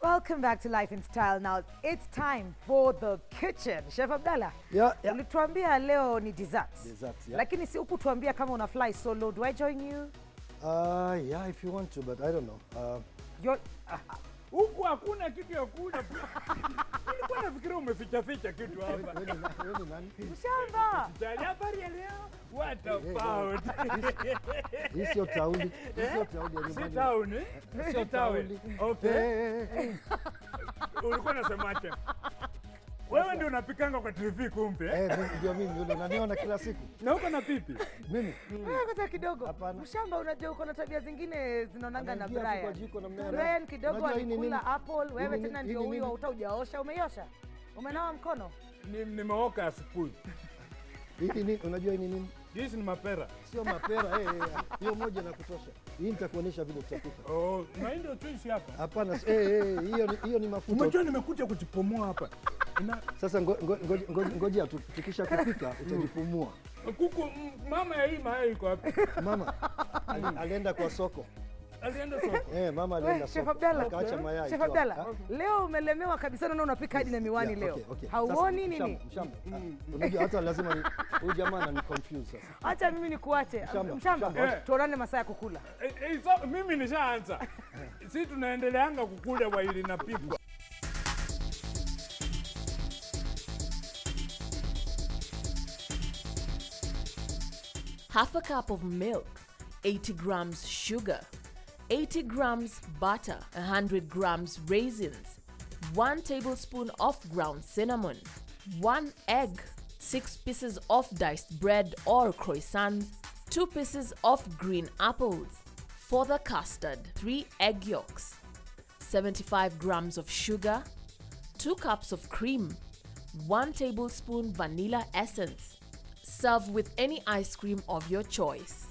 Welcome back to Life in Style. Now it's time for the kitchen. Chef Abdallah. Yeah. Ulituambia leo ni dessert. Dessert, yeah. Lakini si ukutuambia kama una fly solo. Do I join you? Yeah, if you want to, but I don't know. Huku hakuna kitu ya kula. Nilikuwa nafikiria umeficha kitu hapa. Wewe ni nani? Mshamba. Jali habari ya leo. What about? Hii sio tauli. Sio tauli ya nyumbani. Si tauni? Sio tauli. Okay. Ulikuwa unasemaje? Wewe ndio unapikanga kwa TV kumbe? Ndio mimi yule unaniona kila siku. Na uko na pipi? Mimi. Wewe kwanza kidogo. Hapana. Mshamba, unajua uko na tabia zingine zinaonanga na Brian. Kwa jiko na mnene. Brian kidogo alikula apple, wewe tena ndio huyo hutajaosha, umeiosha? Umenawa mkono? Nimeoka asubuhi. Hii nini? Unajua hii nini? Hizi ni mapera. Sio mapera, hiyo moja inakutosha. Hii nitakuonyesha vile tutapika. Oh, na ndio tuishi hapa. Hapana, hiyo ni mafuta. Unajua nimekuja kujipomoa hapa. Sasa ngoja tukisha kupika utajipumua. Kuku mama ya hii mayai iko wapi? Mama alienda kwa soko. Alienda soko. Mama alienda soko. Chef Abdallah. Akaacha mayai. Chef Abdallah, leo umelemewa kabisa na unapika hadi na miwani leo. Okay. Hauoni nini? Mshamba. Unajua hata lazima huyu jamaa anani confuse sasa. Acha mimi nikuache. Mshamba, tuonane masaa ya kukula. Mimi nishaanza. Sisi tunaendeleanga kukula kwa ili napikwa. Half a cup of milk, 80 grams sugar, 80 grams butter, 100 grams raisins, 1 tablespoon of ground cinnamon, 1 egg, 6 pieces of diced bread or croissants, 2 pieces of green apples. For the custard, 3 egg yolks, 75 grams of sugar, 2 cups of cream, 1 tablespoon vanilla essence. Serve with any ice cream of your choice.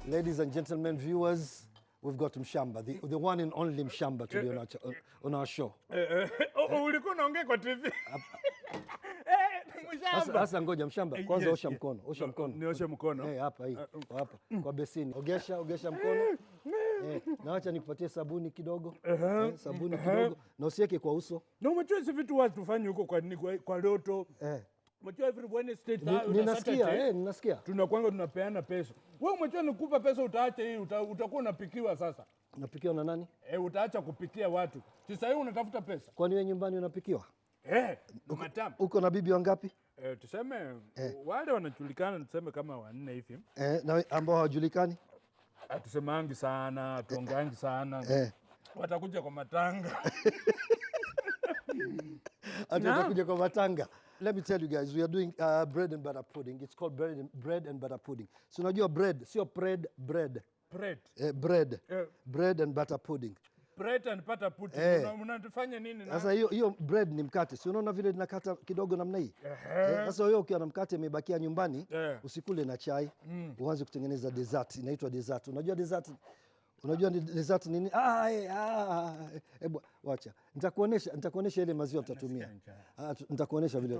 Ladies and gentlemen, viewers, we've got Mshamba, the one and only Mshamba today on our show. Ulikuwa unaongea kwa TV. Mshamba. Sasa ngoja Mshamba, kwanza osha mkono. Osha mkono. Nioshe mkono. Hapa kwa besini. Ogesha mkono. Na acha nikupatie sabuni kidogo. Sabuni kidogo. Na usiweke kwa uso. Na umejua hizi vitu watu tufanye huko kwa Loto. Umejua every Wednesday ninasikia. Tunakwanga tunapeana pesa. Wewe umejua nikupa pesa utaacha hii utakuwa unapikiwa sasa. Unapikiwa na nani? Utaacha kupikia watu. Sasa hivi unatafuta pesa. Kwani wewe nyumbani unapikiwa? Matamu. Uko na bibi wangapi? Tuseme wale wanajulikana tuseme kama 4 hivi. Na ambao hawajulikani? Tusemangi sana, tuongeangi sana. Watakuja kwa matanga. Watakuja kwa matanga. Let me tell you guys, we are doing bread and butter pudding. It's called bread and butter pudding. So unajua bread, sio bread. Bread. Bread and butter pudding. Bread and butter pudding. Unatufanya nini na? Sasa hiyo bread ni mkate. Si unaona vile ninakata kidogo namna hii? Sasa wewe ukiwa na mkate umebakia nyumbani, usikule na chai, uanze kutengeneza dessert. Inaitwa dessert. Unajua dessert? Unajua dessert nini? Hebu wacha. Nitakuonesha ile maziwa tutatumia. Nitakuonesha vile.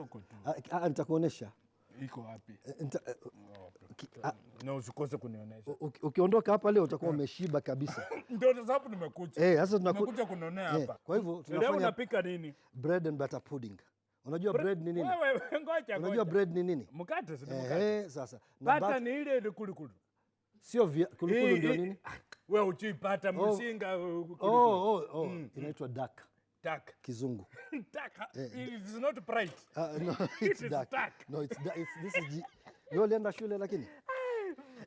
Nitakuonesha. Iko wapi? Na usikose kunionyesha. Ukiondoka hapa leo utakuwa umeshiba kabisa. Ndio sababu nimekuja. Sasa tunakuja kunionea hapa. Kwa hivyo tunafanya. Leo unapika nini? Bread and butter pudding. Unajua bread ni nini? Wewe ngoja. Unajua bread ni nini? Mkate si mkate. Sasa. Butter ni ile kulikulu. Sio kulikulu ndio nini? Wewe uchipata msinga. Inaitwa duck. Duck. Kizungu. Duck. It is not bright. No, it's duck. No, this is you ulienda shule lakini.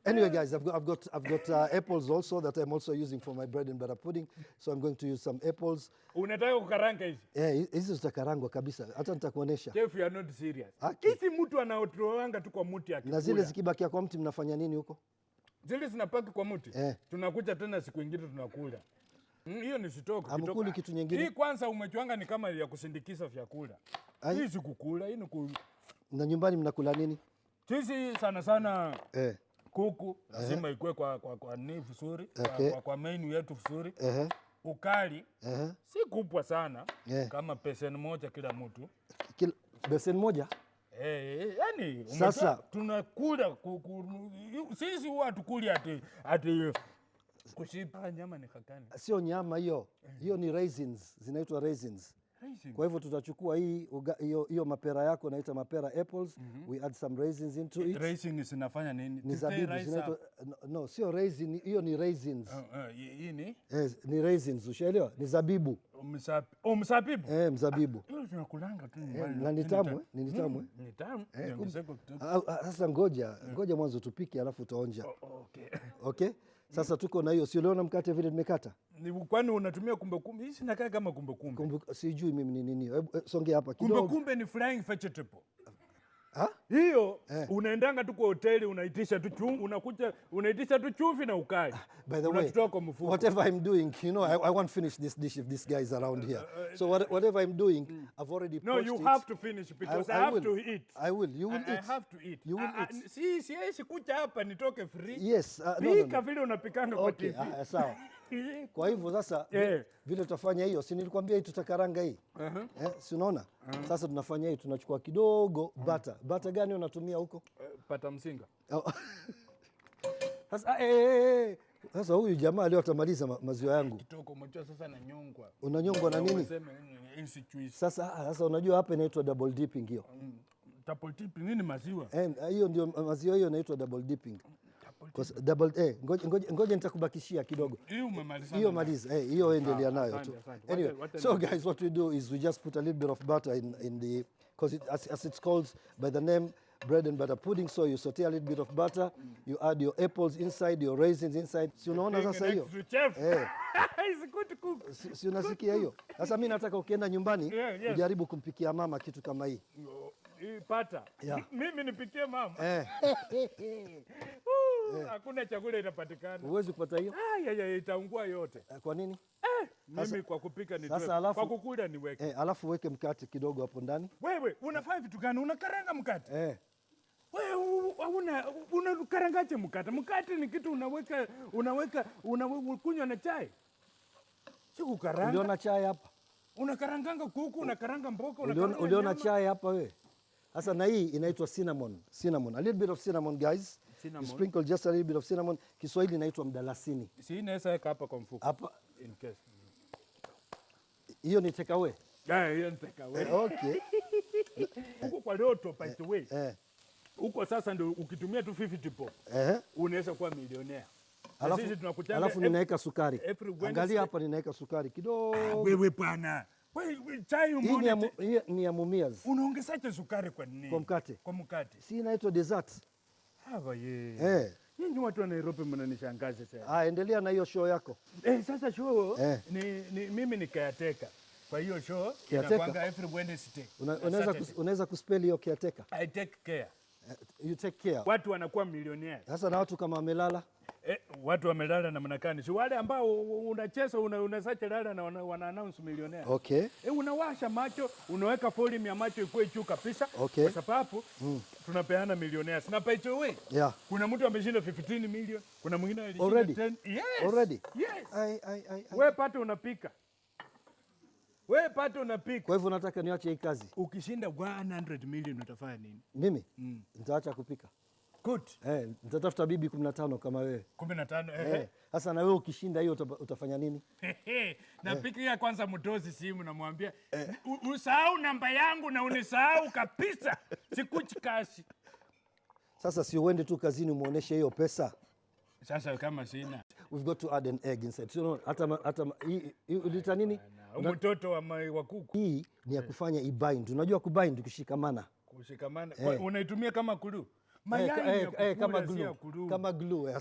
Anyway guys, I've got apples also that I'm also using for my bread and butter pudding. So I'm going to use some apples. Unataka kukaranga hizi? Hizi zitakarangwa kabisa. Hata nitakuonesha. Chef, you are not serious. Hizi mtu anaotoanga tu kwa mti akikula. Na zile zikibakia kwa mti mnafanya nini huko? Zile zinapaki kwa mti. Tunakuja tena siku nyingine tunakula. Hiyo ni stock. Amkuli kitu nyingine. Hii kwanza umechwanga ni kama ya kusindikiza vyakula. Hii si kukula, hii ni Na nyumbani mnakula nini? Sisi sana kuku lazima ikue kwa ni vizuri, kwa menu yetu vizuri. Ukali si kubwa sana, kama beseni moja kila mtu. Beseni moja? Yani sasa tunakula sisi huwa tukuli ati Kushiba nyama ni kakani. Sio nyama hiyo. Hiyo ni raisins, zinaitwa raisins. Kwa hivyo tutachukua hiyo mapera yako naita mapera apples, we add some raisins into it. Raisins inafanya nini? Ni zabibu zinaitwa, no, sio raisin, hiyo ni raisins. Hii ni? Ni raisins, ushaelewa? Ni zabibu. Mzabibu? Mzabibu. Hiyo tunakulanga tu nyumbani. Na ni tamu, ni tamu. Ni tamu. Niongezeko kidogo. Sasa ngoja mwanzo tupike alafu utaonja. Okay. Okay? Sasa tuko na hiyo, si uliona mkate vile nimekata? Ni kwani unatumia kumbe? Hii sinakaa kama kumbe. Sijui mimi ni nini. Songea hapa kidogo. Kumbe ni flying vegetable. Hiyo unaendanga tu kwa hoteli unaitisha tu unaitisha tu chumvi na ukali. By the way, whatever I'm doing, I won't finish this dish if this guy is around here. So whatever I'm doing, I've already No, you have to finish because I have to eat. I will. You will eat. I have to eat. You will eat. Siwezi kuja hapa nitoke free. Yes. Pika vile unapikanga kwa TV. Sawa. Kwa hivyo sasa vile tutafanya hiyo, si nilikwambia hii tutakaranga hii. Si unaona? Sasa tunafanya hii, tunachukua kidogo butter. Butter gani unatumia huko? Pata msinga. Sasa huyu jamaa leo atamaliza maziwa yangu. Kitoko mchoa sasa na nyongwa. Unanyongwa na nini? Sasa unajua hapa inaitwa double dipping hiyo. Double dipping nini maziwa? Hiyo ndio maziwa, hiyo inaitwa double dipping. Ngoja nitakubakishia kidogo. Hiyo maliza. Hiyo endelea nayo tu. Anyway, so guys, what we do is we just put a little bit of butter in the, because as it's called by the name, bread and butter pudding. So you saute a little bit of butter, you add your apples inside, your raisins inside. Si unaona sasa hiyo? Si unasikia hiyo? Sasa mimi nataka ukienda nyumbani ujaribu kumpikia mama kitu kama hii. Pata. Mimi nipikie mama. Hakuna chakula inapatikana. Huwezi kupata hiyo? Itaungua yote. Kwa nini? Mimi kwa kupika ni kwa kukula niweke. Alafu weke mkate kidogo hapo ndani. Wewe unafanya vitu gani? Unakaranga mkate? Wewe unakarangaje mkate? Mkate ni kitu unaweka kunywa na chai. Siku karanga. Uliona chai hapa? Unakaranganga kuku, unakaranga mboga, uliona chai hapa wewe? Sasa na hii inaitwa cinnamon. A little bit of cinnamon, guys. You sprinkle just a little bit of cinnamon. Kiswahili inaitwa mdalasini. Si inaweza weka hapa kwa mfuko. Hapa in case. Hiyo ni take away. Hiyo ni take away. Okay. Huko kwa Loto by the way. Huko sasa ndio ukitumia tu 50 pop. Unaweza kuwa milionea. Alafu ninaweka sukari. Angalia hapa ninaweka sukari kidogo. Wewe bwana. Wewe chai umeona. Hii ni ya Mumias. Unaongezaje sukari kwa nini? Kwa mkate. Kwa mkate. Si inaitwa dessert. Nyinyi watu wa Nairobi mnanishangaza sana. Endelea na hiyo show yako. Sasa show ni mimi ni caretaker. Kwa hiyo show inakuanga every Wednesday. Unaweza kuspell hiyo caretaker? I take care. You take care. Watu wanakuwa millionaires. Sasa na watu kama wamelala? Watu wamelala na mnakani. Si wale ambao unacheza unasacha lala na wana announce millionaire. Okay. Unawasha macho, unaweka volume ya macho ikuwe juu kabisa. Okay. Kwa sababu tunapeana millionaires. Na by the way, kuna mtu ameshinda 15 million, kuna mwingine alishinda 10. Yes. Already? Yes. Wewe pata unapika. Kwa hivyo nataka niache hii kazi. Ukishinda 100 million utafanya nini? Mimi? Nitaacha kupika. Good. Nitatafuta bibi 15 kama wewe. 15. Sasa na wewe ukishinda hiyo utafanya nini? Napikia kwanza mtozi simu namwambia usahau namba yangu na unisahau kabisa. Sikuchi kashi. Sasa si uende tu kazini muoneshe hiyo pesa. Sasa kama sina. We've got to add an egg inside. So hata ulita nini? Mtoto wa kuku. Hii ni ya kufanya i-bind. Unajua kubind kushikamana. Unaitumia kama glue. Kama glue.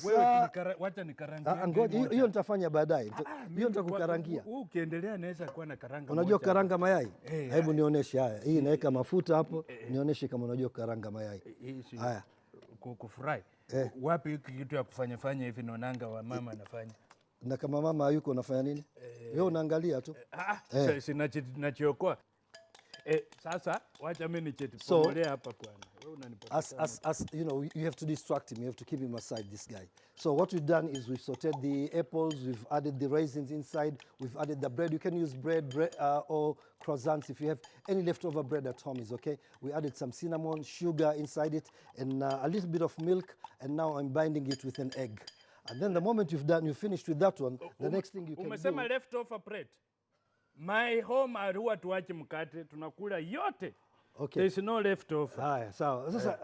Wacha nikarangia. Ngoja hiyo nitafanya baadaye. Hiyo nitakukarangia. Ukiendelea naweza kuwa na karanga. Unajua karanga mayai? Hebu nionyeshe haya. Hii naweka mafuta hapo. Nionyeshe kama unajua karanga mayai. Haya. Kufurahi. Wapi hiki kitu ya kufanya hivi naonanga wa mama anafanya? Na kama mama hayuko unafanya nini? Wewe unaangalia tu. Nachiokoa. Sasa wacha mimi nichetipoelea hapa bwana. Wewe unanipoteza. As you know, you have to distract him. You have to keep him aside, this guy. So what we've done is we've sauteed the apples, we've added the raisins inside, we've added the bread. You can use bread or croissants if you have any leftover bread at home is okay. We added some cinnamon, sugar inside it, and a little bit of milk, and now I'm binding it with an egg. And then the moment you finished with that one, the next thing you can do. Umesema leftover plate. My home huwa tuache mkate, tunakula yote. Okay. There is no leftover. Haya, sawa. Sasa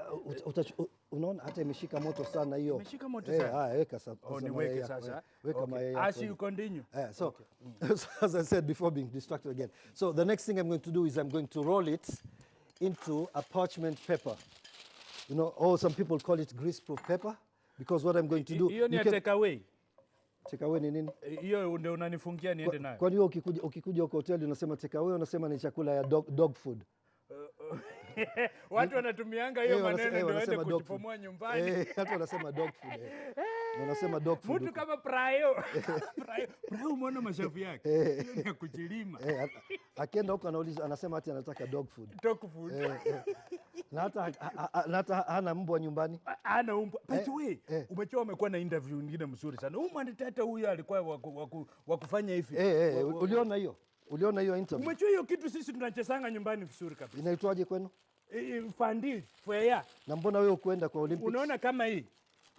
unaona hata imeshika moto sana hiyo. Imeshika moto sana. Haya, weka sasa. Niweke sasa. Weka mayai. As you continue. So, okay. So as I said before being distracted again. So the next thing I'm going to do is I'm going to roll it into a parchment paper. You know, or some people call it greaseproof paper because what I'm going to do. Hiyo ni take away. Take away ni nini? Hiyo ndio unanifungia niende nayo. Kwa hiyo ukikuja kwa hoteli unasema take away, unasema ni chakula ya dog food. Watu wanatumianga hiyo maneno ndio waende kujipomoa nyumbani. Watu wanasema dog food. Wanasema dog food. Mtu kama Prayo. Prayo umeona mashavu yake. Hiyo ni ya kujilima. Akienda huko anauliza, anasema ati anataka dog food. Dog food. Na hata hana mbwa nyumbani. Hana mbwa. By the way, umechua umekuwa na interview nyingine mzuri sana. Huyu mwanadada huyu alikuwa wa kufanya hivi. Uliona hiyo? Uliona hiyo interview? Umechua hiyo kitu sisi tunachezanga nyumbani vizuri kabisa. Inaitwaje kwenu? Fandili, fwea. Na mbona wewe kwenda kwa Olympics? Unaona kama hii.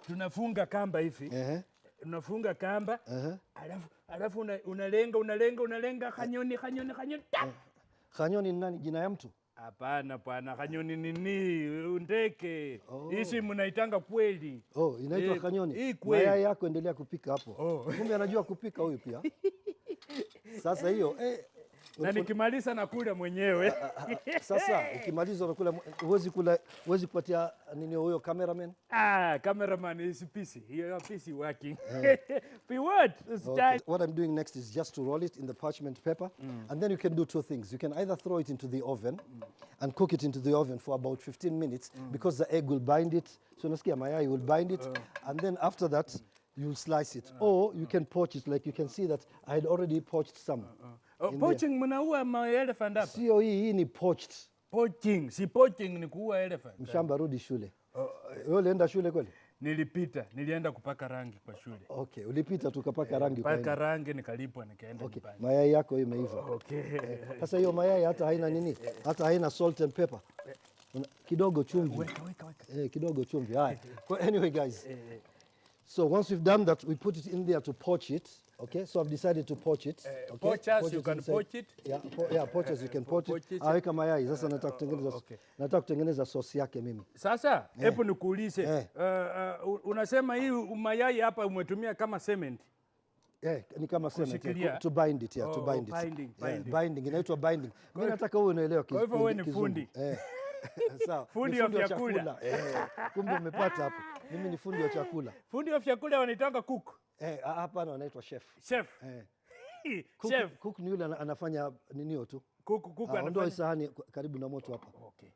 Tunafunga kamba hivi. Unafunga kamba. Alafu unalenga kanyoni. Kanyoni ni nani? Jina ya mtu? Hapana bwana, kanyoni nini? Ndeke. Hizi mnaitanga kweli. Inaitwa kanyoni. Mayai yako endelea kupika hapo. Kumbe anajua kupika huyu pia. Sasa hiyo na nikimaliza nakula mwenyewe. Sasa ukimaliza unakula, huwezi kupatia nini huyo cameraman? Cameraman is busy. He is busy working. What? Okay. What I'm doing next is just to roll it in the parchment paper, and then you can do two things. You can either throw it into the oven and cook it into the oven for about 15 minutes because the egg will bind it. So nasikia mayai will bind it, and then after that you'll slice it. Or you can poach it, like you can see that I had already poached some. Poaching mnaua elephant hapa? Sio hii ni poached. Poaching, si poaching ni kuua elephant. Mshamba rudi shule. Wewe ulienda shule kweli? Nilienda kupaka rangi kwa shule. Okay, ulipita tukapaka rangi kwa. Paka rangi nikalipwa nikaenda nyumbani. Mayai yako imeiva. Okay. Sasa hiyo mayai hata haina nini? Hata haina salt and pepper. Kidogo chumvi. Weka. Kidogo chumvi. Haya. Anyway guys. So once we've done that, we put it in there to poach it. Okay, so I've decided to poach it. Okay? Poachers, you can poach it. Yeah, poachers, you can poach it. Aweka mayai. Sasa nataka kutengeneza sauce yake mimi. Sasa, hebu nikuulize. Unasema hii mayai hapa umetumia kama cement? Ni kama cement to bind it, to bind it. Binding, inaitwa binding. Mimi nataka wewe unaelewa Kwa hivyo wewe ni fundi. Sawa. Fundi wa chakula. Kumbe umepata hapo. Mimi ni fundi wa chakula. Fundi wa chakula wanaitanga cook. Hapana, wanaitwa chef. Chef. Chef. Cook ni yule anafanya ninio tu. Cook anafanya sahani karibu na moto hapa. Okay.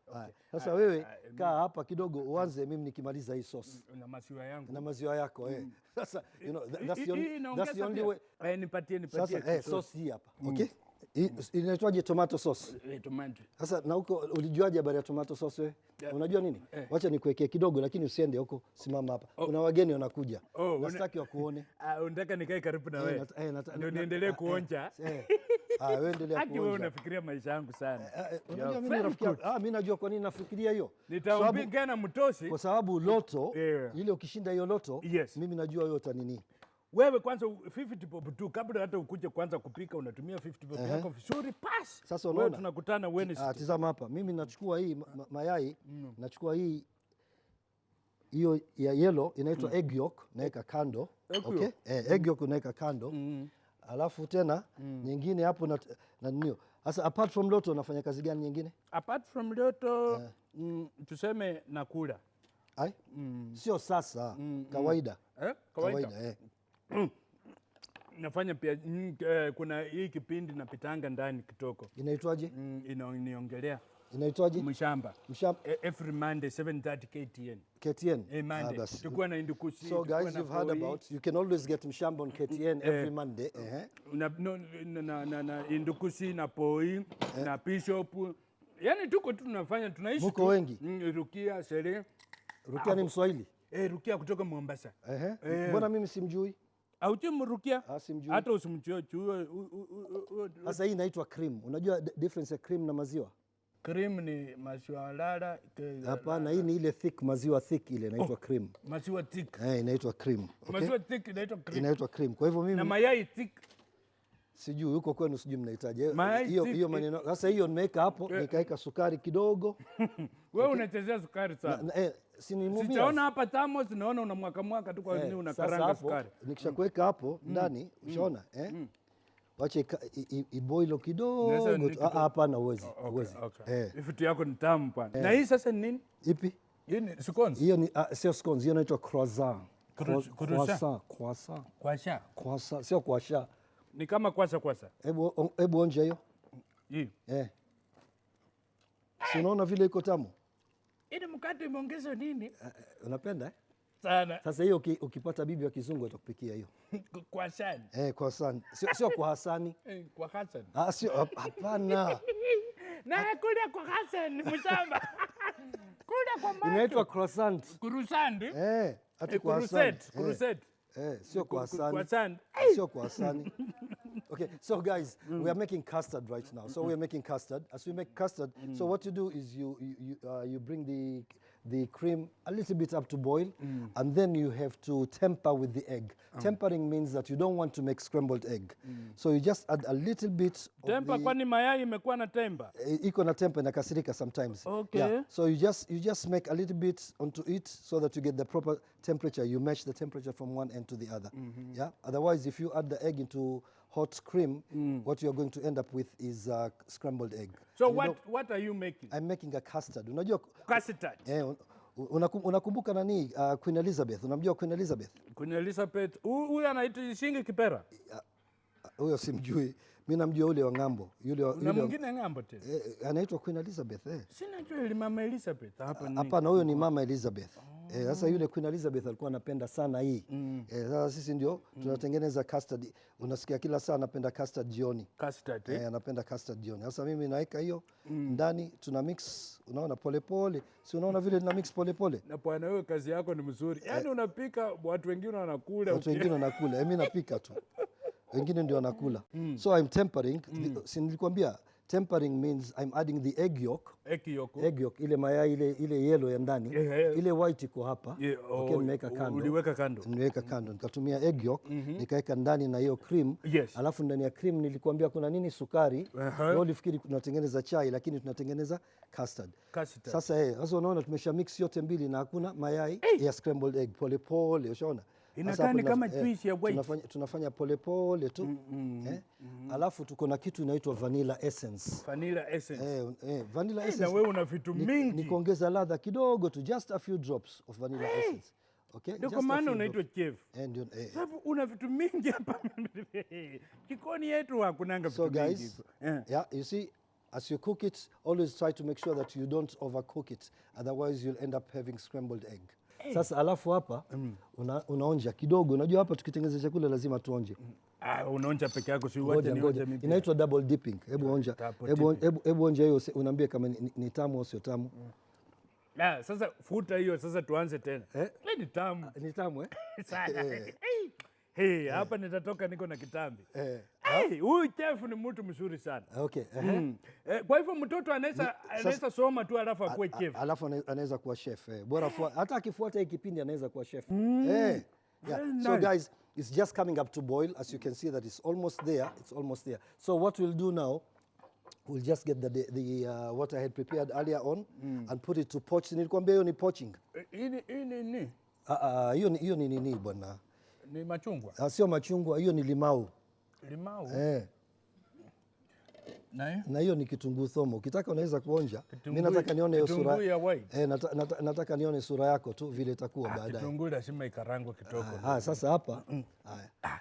Sasa wewe kaa hapa kidogo uanze, mimi nikimaliza hii sauce. Na maziwa yangu. Na maziwa yako Sasa you know that's the only way. Nipatie. Sasa sauce hii hapa. Okay? Inaitwaje tomato sauce? Tomato. Sasa na huko ulijuaje habari ya tomato sauce wewe? Unajua nini? Wacha nikuwekee kidogo lakini usiende huko, simama hapa. Kuna wageni wanakuja. Nasitaki wakuone. Unataka nikae karibu na wewe. Ndio niendelee kuonja. Wewe endelea kuonja. Wewe unafikiria maisha yangu sana. Unajua mimi rafiki yangu. Mimi najua kwa nini nafikiria hiyo. Nitaumpiga na mtosi. Kwa sababu loto ile ukishinda hiyo loto, mimi najua wewe utanini. Wewe kwanza 50 bob tu kabla hata ukuje kwanza kupika unatumia 50 bob yako vizuri pass. Sasa unaona tunakutana Wednesday. Tazama hapa. Mimi nachukua hii mayai, nachukua hiyo ya yellow inaitwa egg yolk, naweka kando. Okay? Egg yolk unaweka kando. Alafu tena nyingine hapo na nini? Sasa apart from loto unafanya kazi gani nyingine? Apart from loto tuseme nakula. Sio sasa, kawaida. Kawaida. Nafanya pia kuna hii kipindi napitanga ndani kitoko. Inaitwaje? Iniongelea. Inaitwaje? Mshamba. Every Monday 7:30 KTN. KTN. Monday. Tukuwa na indukusi. So guys, you've heard about, you can always get Mshamba on KTN every Monday. Na indukusi na poi na bishop. Yaani tuko tunafanya tunaishi. Mko wengi? Rukia Shere. Rukia ni Mswahili? Rukia kutoka Mombasa. Mbona mimi simjui? Haujui Rukia? Simjui. Hata usimjue. Sasa hii inaitwa cream. Unajua difference ya cream na maziwa? Cream ni maziwa lala. Hapana, hii ni ile thick, maziwa thick ile inaitwa cream. Maziwa thick. Inaitwa cream. Okay? Maziwa thick inaitwa cream. Inaitwa cream. Kwa hivyo mimi na mayai thick. Sijui huko kwenu sijui mnahitaji. Hiyo maneno. Sasa hiyo nimeweka hapo, nikaweka sukari kidogo. Wewe unachezea sukari sana. Sijaona hapa thermos, naona una mwaka tu kwa nini unakaranga sukari. Nikishakuweka hapo ndani, ushaona wache iboilo kidogo. Hapana, uwezi. Vitu yako ni tamu bwana. Na hii sasa ni nini? Ipi? Hii ni scones. Hiyo ni sio scones, hiyo inaitwa croissant. Croissant. Sio croissant. Ni kama kwasa. Hebu onja hiyo. Hii. Si unaona vile iko tamu? Ile mkate imeongezwa nini? Unapenda? Sana. Sasa hiyo ukipata bibi wa kizungu atakupikia hiyo. Kwa Hassan. Kwa Hassan. Sio kwa Hassani. Kwa Hassan. Sio, hapana. Na kule kwa Hassan mshamba. Kule kwa mama. Inaitwa croissant. Croissant? Ati kwa Hassan. Croissant. Sio kwa Hassani. Sio kwa Hassani. Okay, so guys, we are making custard right now. So we are making custard. As we make custard, so what you do is you bring the cream a little bit up to boil, and then you have to temper with the egg. Tempering means that you don't want to make scrambled egg. So you just add a little bit of temper. Kwani mayai imekuwa na temper? Iko na temper na kasirika sometimes. Okay. Yeah. So you just make a little bit onto it so that you get the proper temperature. You match the temperature from one end to the other. Yeah. Otherwise, if you add the egg into hot cream, what you're going to end up with is a scrambled egg. So what are you making? I'm making a custard. Unajua custard? Unakumbuka nani Queen Elizabeth? Unamjua Queen Elizabeth? Queen Elizabeth. Huyu anaitwa Shingi Kipera. Huyo simjui. Mimi namjua yule wa ng'ambo. Na mwingine ng'ambo tena. Anaitwa Queen Elizabeth. Sina jua ile Mama Elizabeth hapa ni. Hapana, huyo ni Mama Elizabeth. Sasa yule Queen Elizabeth alikuwa anapenda sana hii. Sasa sisi ndio tunatengeneza custard. Unasikia kila saa anapenda custard jioni. Custard. Anapenda custard jioni. Sasa mimi naweka hiyo ndani, tuna mix, unaona polepole. Si unaona vile tuna mix polepole? Na bwana wewe kazi yako ni mzuri. Yaani unapika, watu wengine wanakula. Watu wengine wanakula. Mimi napika tu. Wengine ndio wanakula. So I'm tempering. Si nilikwambia tempering means I'm adding the egg yolk. Egg yolk, ile mayai ile yellow ya ndani. Ile white iko hapa. Okay, nimeweka kando. Uliweka kando. Nimeweka kando. Nikatumia egg yolk, nikaweka ndani na hiyo cream. Alafu ndani ya cream nilikwambia kuna nini? Sukari. Wewe ulifikiri tunatengeneza chai, lakini tunatengeneza custard. Sasa unaona tumesha mix yote mbili na hakuna mayai ya scrambled egg. Pole, ushaona? Inakaa ni kama juice ya white. Tunafanya pole tu. Alafu tuko na kitu inaitwa vanilla essence. Vanilla essence. Vanilla essence. Na wewe una vitu mingi. Ni kuongeza ladha kidogo tu, just a few drops of vanilla essence. Okay? Ndio kwa maana unaitwa chef. Ndio. Sababu una vitu mingi hapa. Jikoni yetu hakunanga vitu mingi. So guys, you see, as you cook it, always try to make sure that you don't overcook it. Otherwise you'll end up having scrambled egg. Sasa alafu hapa unaonja kidogo. Unajua hapa tukitengeneza chakula lazima tuonje. Unaonja peke yako, si uache nionje mimi. Inaitwa double dipping. Hebu onja. Hebu onja hiyo, unaambia kama ni tamu au sio tamu. Sasa futa hiyo, sasa tuanze tena. Ni tamu. Ni tamu sana. Hapa nitatoka niko na kitambi. Huyu chef ni mtu mzuri sana. Okay. Kwa hivyo mtoto anaweza soma tu alafu akuwe chef. Alafu anaweza kuwa chef. Bora hata akifuata hii kipindi anaweza kuwa chef. So guys, it's just coming up to boil. As you can see that it's almost there. So what we'll do now, we'll just get the what I had prepared earlier on and put it to poach. Nilikwambia hiyo ni poaching. Hiyo ni nini bwana? Ni machungwa. Sio machungwa, hiyo ni limau. Limau? Na hiyo ni kitunguu thomo. Ukitaka unaweza kuonja. Mimi nataka nione hiyo sura. Nataka nione sura yako tu vile itakuwa baadaye. Kitunguu lazima ikarangwe kidogo. Sasa hapa.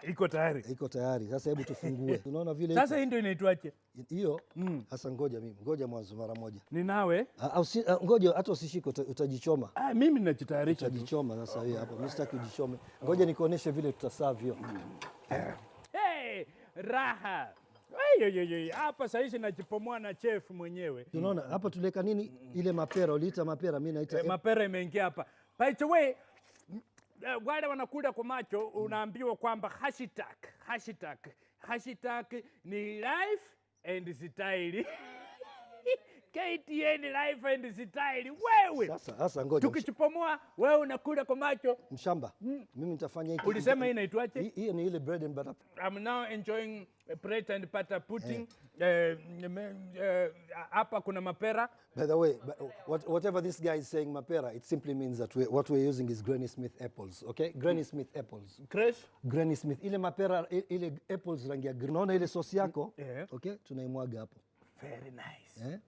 Iko tayari. Iko tayari. Sasa hebu tufungue. Unaona vile. Sasa hii ndio inaitwaje? Hiyo. Sasa ngoja mwanzo mara moja. Ni nawe? Ngoja hata usishike utajichoma. Mimi ninajitayarisha. Utajichoma sasa hiyo hapa. Mimi sitaki ujichome. Ngoja nikuoneshe vile tutaserve hiyo. Raha. Hapa sasa hizi najipomoa na chef mwenyewe. Unaona hapa tuleka nini? Ile mapera, uliita mapera, mimi naita mapera imeingia hapa. By the way, wale wanakula kwa macho unaambiwa kwamba hashtag ni life and style. KTN Life and Style. Wewe. Sasa ngoja. Tukichipomoa wewe unakula kwa macho. Mshamba. Mimi nitafanya hiki. Ulisema hii inaitwaje? Hii ni ile bread and butter. I'm now enjoying bread and butter pudding. Hapa kuna mapera. By the way, whatever this guy is saying mapera, it simply means that what we're using is Granny Smith apples, okay? Granny Smith apples. Granny Smith. Ile mapera, ile apples rangi ya green. Unaona ile sauce yako? Okay? Tunaimwaga hapo. Very nice.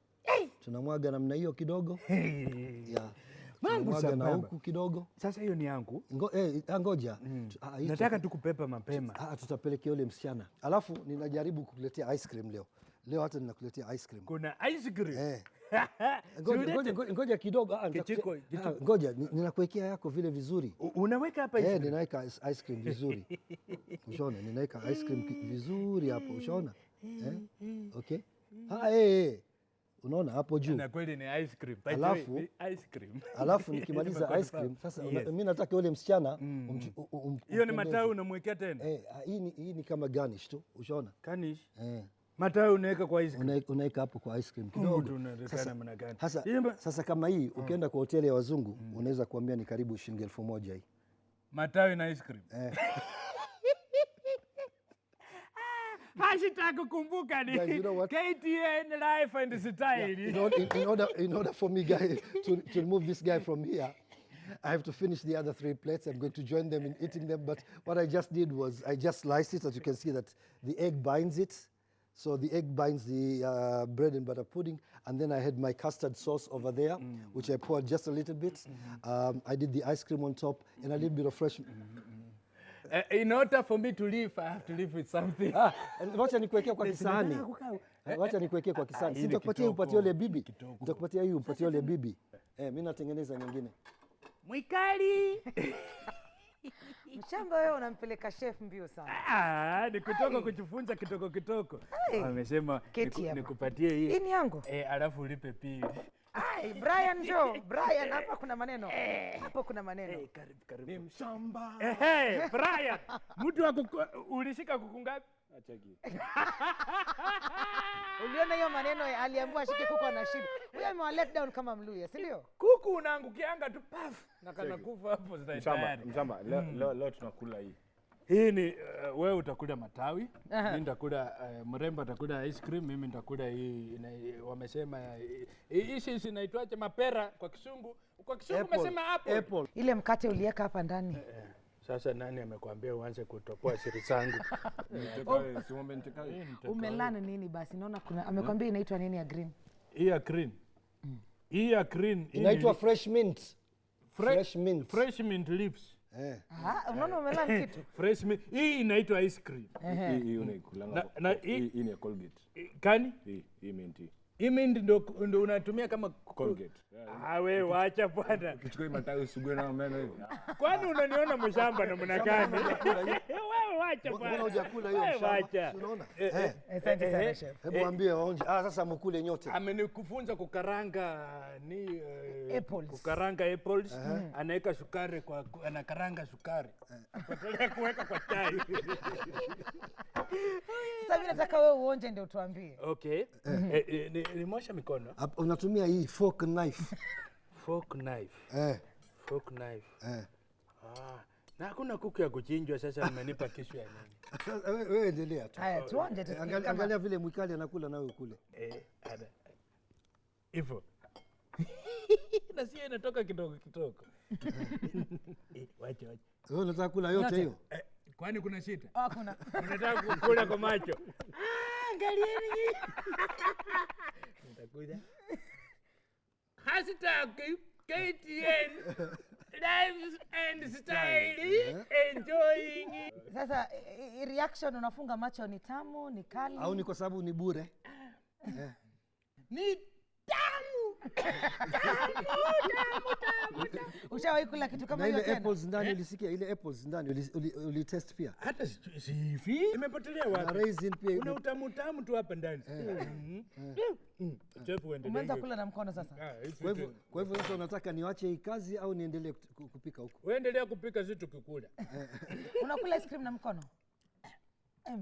Tunamwaga namna hiyo kidogo. Yeah. Mambo na huku kidogo. Sasa hiyo ni yangu. Ngoja. Nataka tukupepa mapema. Tutapelekea yule msichana. Alafu ninajaribu kukuletea ice cream leo. Leo hata ninakuletea ice cream. Kuna ice cream? Ngoja kidogo. Ngoja ninakuwekea yako vile vizuri. Unaweka hapa ice cream? Ninaweka ice cream vizuri. Ushaona? Ninaweka ice cream vizuri hapo. Ushaona? Okay. Unaona hapo juu. Na kweli ni ice cream. Alafu nikimaliza ice cream sasa mimi nataka yule msichana hiyo ni matawi unamwekea tena? Hii ni kama garnish tu. Ushaona? Garnish? Matawi unaweka kwa ice cream. Unaweka hapo kwa ice cream kidogo. Sasa kama hii ukienda kwa hoteli ya wazungu unaweza kuambia ni karibu shilingi 1000 hii. Matawi na ice cream. Hashtag kumbuka ni KTN Life and Style. In order for me guys to remove this guy from here, I have to finish the other 3 plates. I'm going to join them in eating them. But what I just did was I just sliced it. As you can see that the egg binds it. So the egg binds the bread and butter pudding. And then I had my custard sauce over there, which I poured just a little bit. I did the ice cream on top and a little bit of fresh... In order for me to live, I have to live with something. Wacha nikuwekea kwa kisahani. Wacha nikuwekea kwa kisahani. Sitakupatia upatie yule bibi. Nitakupatia hii upatie yule bibi. Mimi natengeneza nyingine. Mwikali. Mshamba wewe unampeleka chef mbio sana. Ni kutoka kujifunza kitoko. Amesema nikupatie hii. Hii ni yangu. Alafu ulipe pili. Brian Joe. Brian hapa kuna maneno. Hapo kuna maneno. Karibu. Ni mshamba. Brian. Mtu ulishika kuku ngapi? Achaki. Uliona hiyo maneno aliambiwa ashike kuku na shida. Huyo amewa let down kama Mluya, si ndio? Kuku unaangukianga tu paf na kana kufa hapo tayari. Mshamba, leo tunakula hii. Hii ni wewe utakula matawi, mimi nitakula mrembo atakula ice cream, mimi nitakula hii wamesema hii inaitwaje mapera kwa Kisungu. Kwa Kisungu umesema apple. Ile mkate uliweka hapa ndani. Sasa nani amekwambia uanze kutopoa siri zangu? Umelana nini basi? Naona kuna amekwambia inaitwa nini ya green? Hii ya green. Hii ya green inaitwa fresh mint. Fresh mint leaves. Unaona umelana kitu? Fresh mint. Hii inaitwa ice cream. Hii unaikulanga. Hii ni Colgate. Kani? Hii mint. Hii mint ndo unatumia kama Colgate. Wewe wacha bwana. Ukichukua matawi usugue na meno hivi. Kwani unaniona mshamba na mnakani? Wewe wacha bwana. Mbona hujakula hiyo mshamba? Unaona? Asante sana chef. Hebu waambie waonje. Sasa mkule nyote. Amenikufunza kukaranga apples. Kukaranga apples. Anaweka sukari anakaranga sukari. Potelea kuweka kwa chai. Sasa mimi nataka wewe uonje ndio tuambie. Okay. Nimosha mikono. Unatumia hii fork knife. Fork knife. Na hakuna kuku ya kuchinjwa sasa umenipa kisu ya nini? Wewe endelea tu. Haya tuonje tu. Angalia vile mwikali anakula nawe ukule. Hivyo. Na sio inatoka kidogo. Wacha. Wewe unataka kula yote hiyo? Kwani kuna shida? Hakuna. Unataka kukula kwa macho. Angalieni. Nitakuja. Hashtag KTN Life and Style enjoying. Sasa reaction unafunga macho ni tamu, ni kali. Au ni kwa sababu ni bure? Ni tamu. Ushawahi kula kitu kama hiyo tena? Ile apples ndani ulisikia ile apples ndani ulitest pia? Hata sifi. Imepotelea wapi? Na raisin pia. Una utamu tu hapa ndani. Umeanza kula na mkono sasa. Kwa hivyo sasa unataka niwache hii kazi au niendelee kupika huko? Wewe endelea kupika sisi tukikula. Unakula ice cream na mkono?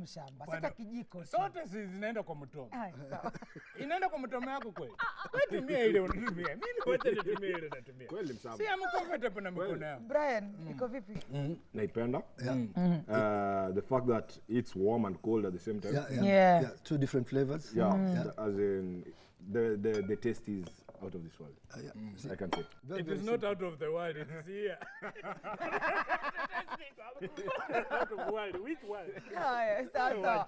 Mshamba, sasa kijiko. Sote zinaenda kwa mtomo. Sawa. Inaenda kwa mtomo yako kweli. Wewe tumia ile unatumia. Mimi wote nitumie ile natumia. Kweli mshamba. Si am comfortable na mikono yangu. Brian, iko vipi? Naipenda. The fact that it's warm and cold at the same time. Yeah. Two different flavors. As in the taste is out of this world. I can say. It is not out of the world, it is here. Out of the world, which one? Sasa.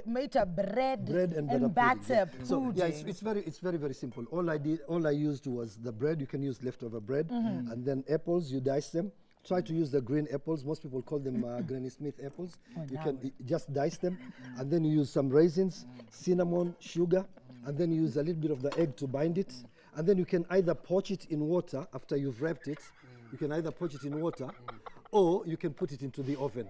Made a bread and batter pudding. So yeah, it's very simple. All I used was the bread. You can use leftover bread, and then apples. You dice them. Try to use the green apples. Most people call them Granny Smith apples. You can just dice them, and then you use some raisins, cinnamon, sugar, and then you use a little bit of the egg to bind it. And then you can either poach it in water after you've wrapped it. You can either poach it in water, or you can put it into the oven,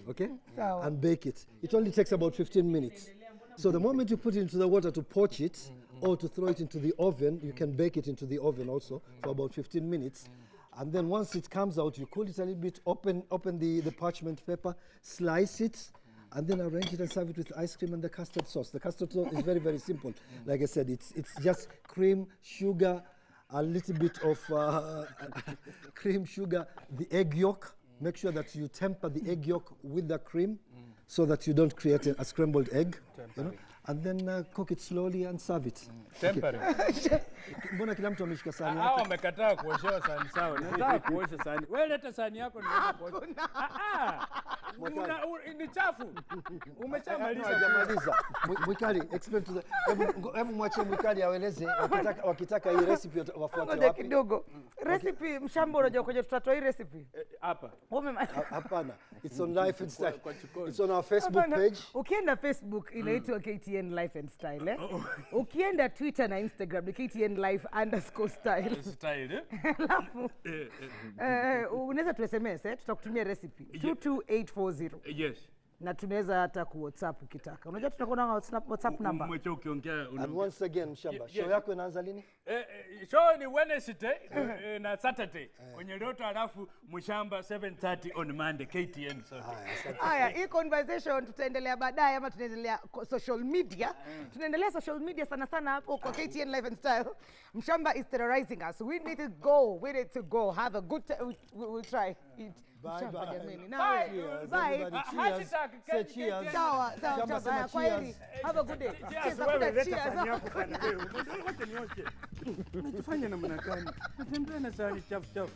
okay? And bake it. It only takes about 15 minutes. So the moment you put it into the water to poach it, or to throw it into the oven, you can bake it into the oven also for about 15 minutes. And then once it comes out, you cool it a little bit, open the parchment paper, slice it, and then arrange it and serve it with ice cream and the custard sauce. The custard sauce is very simple. Like I said, it's just cream, sugar, a little bit of cream, sugar, the egg yolk. Make sure that you temper the egg yolk with the cream so that you don't create a scrambled egg. You know? And then cook it slowly and serve it. Tempering. Mbona kila mtu ameshika sahani yake? Hao wamekataa kuoshewa sahani sawa. Nataka kuosha sahani. Wewe leta sahani yako niweze kuosha. Ni chafu. Umeshamaliza. Hajamaliza. Mwikali, explain to the hebu mwachie Mwikali aeleze wakitaka hii recipe wafuate wapi? Kidogo. Recipe Mshamba unajua kwenye tutatoa hii recipe? Hapa. Hapana. It's on Life and Style. It's on our Facebook page. Ukienda Facebook inaitwa KTN Life and Style. Ukienda Twitter na Instagram ni KTN Life_style. Style. Alafu unaweza tu SMS tutakutumia recipe 22840. Yes. Na tunaweza hata ku WhatsApp ukitaka. Unajua tunakuwa na WhatsApp number. Mwache ukiongea. And once again Mshamba, show yako inaanza lini? Show ni Wednesday na Saturday. Kwenye Roto alafu Mshamba 7:30 on Monday KTN. Haya, hii conversation tutaendelea baadaye ama tunaendelea social media. Tunaendelea social media sana hapo kwa KTN Life and Style. Mshamba is terrorizing us. We need to go. Have a good time. We'll try it. Bye. Bye. Cheers. Say cheers. Sawa. Kwa heri. Have a good day. Cheers. Unatufanya namna gani? Natembea na sahani chafu.